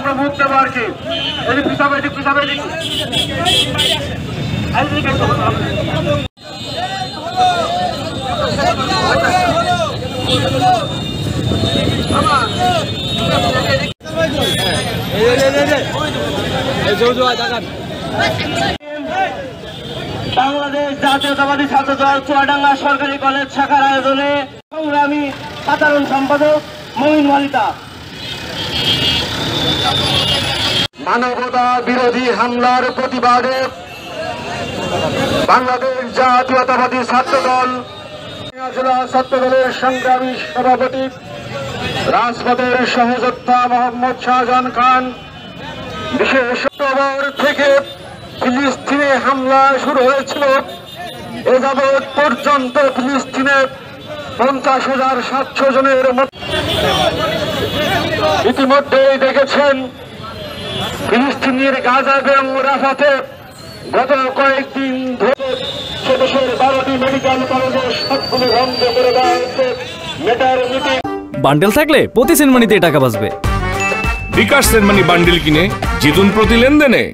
আমরা মুখ দেবো আর কি। এদিক পিছাবে, এদিক পিছাবে, এদিক বাংলাদেশ জাতীয়তাবাদী ছাত্রদল চুয়াডাঙ্গা সরকারি কলেজ শাখার আয়োজনে সংগ্রামী সাধারণ সম্পাদক মঈন ওয়ালিদা। মানবতা বিরোধী হামলার প্রতিবাদে বাংলাদেশ জাতীয়তাবাদী ছাত্রদল জেলা ছাত্রদলের সংগ্রামী সভাপতি রাজপথের সহযোদ্ধা মোহাম্মদ শাহজাহান খান বিশেষ অক্টোবর থেকে ফিলিস্তিনে হামলা শুরু হয়েছিল। এ যাবৎ পর্যন্ত ফিলিস্তিনে 50,700 জনের ইতিমধ্যেই দেখেছেন ফিলিস্তিনের গাজা এবং রাফাতে গত কয়েকদিন ধরে দেশের 12টি মেডিকেল কলেজের সবগুলো বন্ধ করে দেওয়া হয়েছে। মেটার মিটিং বান্ডেল থাকলে প্রতি সেনমানিতে টাকা বাঁচবে। বিকাশ সেনমানি বান্ডেল কিনে জিতুন প্রতি লেনদেনে।